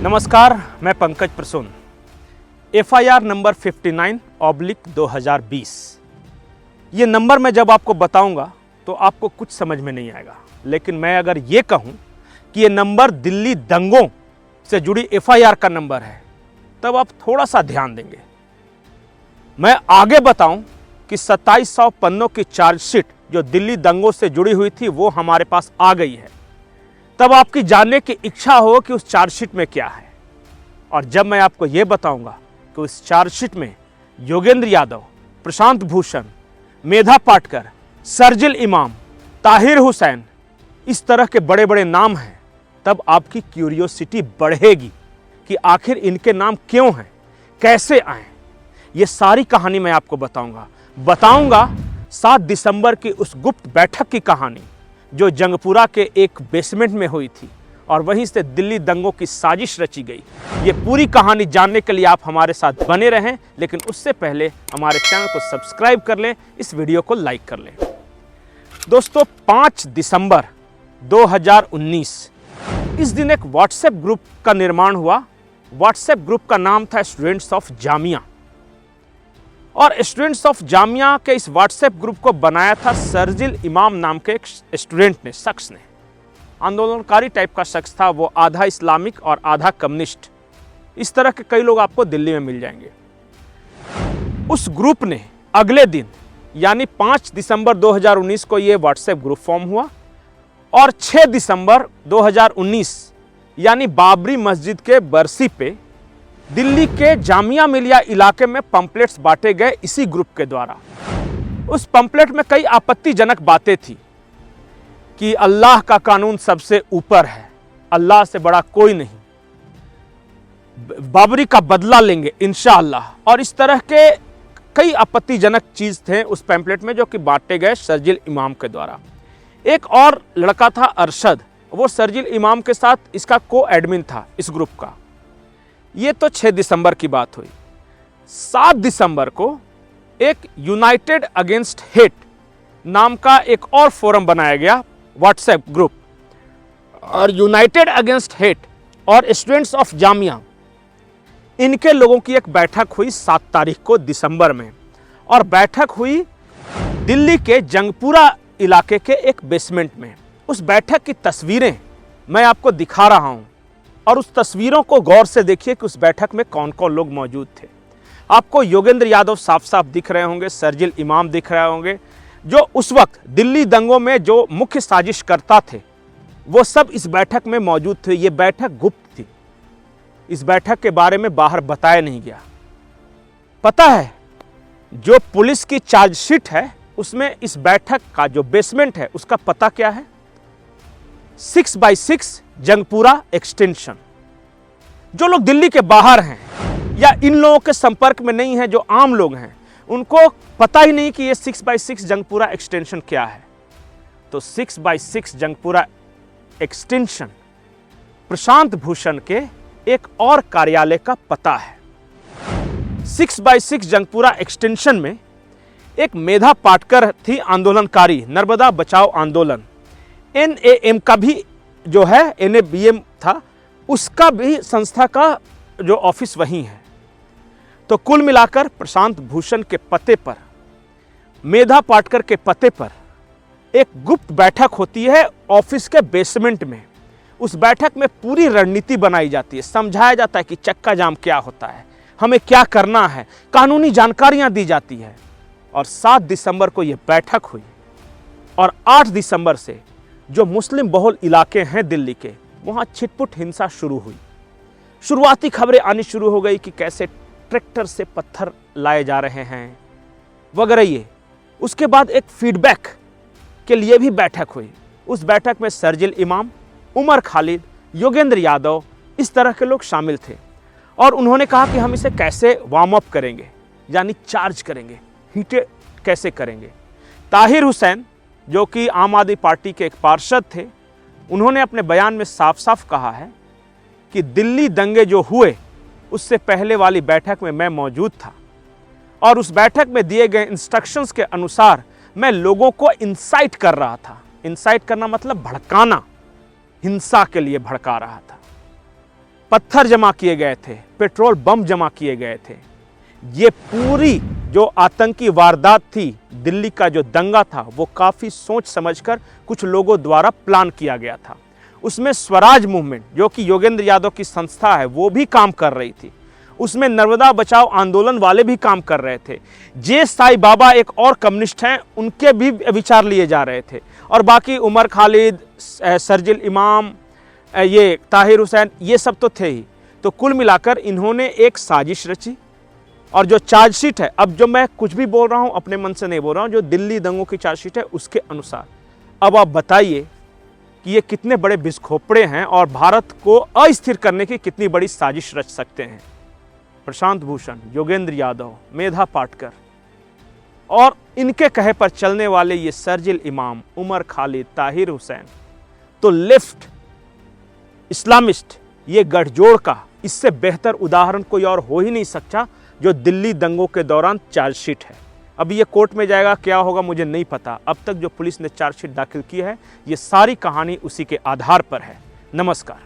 नमस्कार, मैं Pankaj Prasoon. FIR number 59/2020। ये नंबर मैं जब आपको बताऊंगा तो आपको कुछ समझ में नहीं आएगा, लेकिन मैं अगर ये कहूं कि ये नंबर दिल्ली दंगों से जुड़ी FIR का नंबर है, तब आप थोड़ा सा ध्यान देंगे। मैं आगे बताऊं कि 2700 पन्नों की चार्जशीट जो दिल्ली दंगों से जुड़ी हुई थी वो हमारे पास आ गई है, तब आपकी जानने की इच्छा हो कि उस चार्जशीट में क्या है। और जब मैं आपको यह बताऊंगा कि उस चार्जशीट में योगेंद्र यादव, प्रशांत भूषण, मेधा पाटकर, शर्जिल इमाम, ताहिर हुसैन, इस तरह के बड़े बड़े नाम हैं, तब आपकी क्यूरियोसिटी बढ़ेगी कि आखिर इनके नाम क्यों हैं, कैसे आए। ये सारी कहानी मैं आपको बताऊंगा 7 दिसंबर की उस गुप्त बैठक की कहानी जो जंगपुरा के एक बेसमेंट में हुई थी और वहीं से दिल्ली दंगों की साजिश रची गई। ये पूरी कहानी जानने के लिए आप हमारे साथ बने रहें, लेकिन उससे पहले हमारे चैनल को सब्सक्राइब कर लें, इस वीडियो को लाइक कर लें। दोस्तों, 5 दिसंबर 2019 इस दिन एक व्हाट्सएप ग्रुप का निर्माण हुआ। व्हाट्सएप ग्रुप का नाम था स्टूडेंट्स ऑफ जामिया, और स्टूडेंट्स ऑफ जामिया के इस व्हाट्सएप ग्रुप को बनाया था शर्जिल इमाम नाम के एक स्टूडेंट ने, शख्स ने। आंदोलनकारी टाइप का शख्स था वो, आधा इस्लामिक और आधा कम्युनिस्ट। इस तरह के कई लोग आपको दिल्ली में मिल जाएंगे। उस ग्रुप ने अगले दिन यानी 5 दिसंबर 2019 को ये व्हाट्सएप ग्रुप फॉर्म हुआ, और 6 दिसंबर 2019 यानी बाबरी मस्जिद के बरसी पे दिल्ली के जामिया मिलिया इलाके में पंपलेट्स बांटे गए इसी ग्रुप के द्वारा। उस पंपलेट में कई आपत्तिजनक बातें थी कि अल्लाह का कानून सबसे ऊपर है, अल्लाह से बड़ा कोई नहीं, बाबरी का बदला लेंगे इंशाअल्लाह, और इस तरह के कई आपत्तिजनक चीज थे उस पैम्पलेट में जो कि बांटे गए शर्जिल इमाम के द्वारा। एक और लड़का था अरशद, वो शर्जिल इमाम के साथ इसका को एडमिन था इस ग्रुप का। ये तो 6 दिसंबर की बात हुई। 7 दिसंबर को एक यूनाइटेड अगेंस्ट हेट नाम का एक और फोरम बनाया गया, व्हाट्सएप ग्रुप। और यूनाइटेड अगेंस्ट हेट और स्टूडेंट्स ऑफ जामिया, इनके लोगों की एक बैठक हुई 7 तारीख को दिसंबर में, और बैठक हुई दिल्ली के जंगपुरा इलाके के एक बेसमेंट में। उस बैठक की तस्वीरें मैं आपको दिखा रहा हूं, और उस तस्वीरों को गौर से देखिए कि उस बैठक में कौन कौन लोग मौजूद थे। आपको योगेंद्र यादव साफ साफ दिख रहे होंगे, शर्जिल इमाम दिख रहे होंगे, जो उस वक्त दिल्ली दंगों में जो मुख्य साजिशकर्ता थे, वो सब इस बैठक में मौजूद थे। ये बैठक गुप्त थी, इस बैठक के बारे में बाहर बताया नहीं गया। पता है, जो पुलिस की चार्जशीट है उसमें इस बैठक का जो बेसमेंट है उसका पता क्या है? 6/6 जंगपुरा एक्सटेंशन। जो लोग दिल्ली के बाहर हैं या इन लोगों के संपर्क में नहीं हैं, जो आम लोग हैं, उनको पता ही नहीं कि ये 6/6 जंगपुरा एक्सटेंशन क्या है। तो 6/6 जंगपुरा एक्सटेंशन प्रशांत भूषण के एक और कार्यालय का पता है। 6/6 जंगपुरा एक्सटेंशन में एक मेधा पाटकर थी, आंदोलनकारी, नर्मदा बचाओ आंदोलन। NAM का भी जो है, NABM था, उसका भी संस्था का जो ऑफिस वहीं है। तो कुल मिलाकर प्रशांत भूषण के पते पर, मेधा पाटकर के पते पर एक गुप्त बैठक होती है ऑफिस के बेसमेंट में। उस बैठक में पूरी रणनीति बनाई जाती है, समझाया जाता है कि चक्का जाम क्या होता है, हमें क्या करना है, कानूनी जानकारियां दी जाती है। और 7 दिसंबर को यह बैठक हुई, और 8 दिसंबर से जो मुस्लिम बहुल इलाके हैं दिल्ली के, वहां छिटपुट हिंसा शुरू हुई। शुरुआती खबरें आनी शुरू हो गई कि कैसे ट्रैक्टर से पत्थर लाए जा रहे हैं वगैरह ये। उसके बाद एक फीडबैक के लिए भी बैठक हुई। उस बैठक में शर्जिल इमाम, उमर खालिद, योगेंद्र यादव, इस तरह के लोग शामिल थे, और उन्होंने कहा कि हम इसे कैसे वार्म अप करेंगे, यानी चार्ज करेंगे, हीटे कैसे करेंगे। ताहिर हुसैन, जो कि आम आदमी पार्टी के एक पार्षद थे, उन्होंने अपने बयान में साफ साफ कहा है कि दिल्ली दंगे जो हुए उससे पहले वाली बैठक में मैं मौजूद था, और उस बैठक में दिए गए इंस्ट्रक्शंस के अनुसार मैं लोगों को इंसाइट कर रहा था। इंसाइट करना मतलब भड़काना, हिंसा के लिए भड़का रहा था। पत्थर जमा किए गए थे, पेट्रोल बम जमा किए गए थे। ये पूरी जो आतंकी वारदात थी, दिल्ली का जो दंगा था, वो काफ़ी सोच समझकर कुछ लोगों द्वारा प्लान किया गया था। उसमें स्वराज मूवमेंट, जो कि योगेंद्र यादव की संस्था है, वो भी काम कर रही थी। उसमें नर्मदा बचाओ आंदोलन वाले भी काम कर रहे थे। जे साई बाबा एक और कम्युनिस्ट हैं, उनके भी विचार लिए जा रहे थे। और बाकी उमर खालिद, शर्जिल इमाम, ये ताहिर हुसैन, ये सब तो थे ही। तो कुल मिलाकर इन्होंने एक साजिश रची। और जो चार्जशीट है, अब जो मैं कुछ भी बोल रहा हूँ अपने मन से नहीं बोल रहा हूँ, जो दिल्ली दंगों की चार्जशीट है उसके अनुसार, अब आप बताइए कि ये कितने बड़े बिस्खोपड़े हैं और भारत को अस्थिर करने की कितनी बड़ी साजिश रच सकते हैं। प्रशांत भूषण, योगेंद्र यादव, मेधा पाटकर और इनके कहे पर चलने वाले ये शर्जिल इमाम, उमर खालिद, ताहिर हुसैन, तो लेफ्ट इस्लामिस्ट, ये गठजोड़ का इससे बेहतर उदाहरण कोई और हो ही नहीं सकता जो दिल्ली दंगों के दौरान चार्जशीट है। अब ये कोर्ट में जाएगा, क्या होगा मुझे नहीं पता। अब तक जो पुलिस ने चार्जशीट दाखिल की है, ये सारी कहानी उसी के आधार पर है। नमस्कार।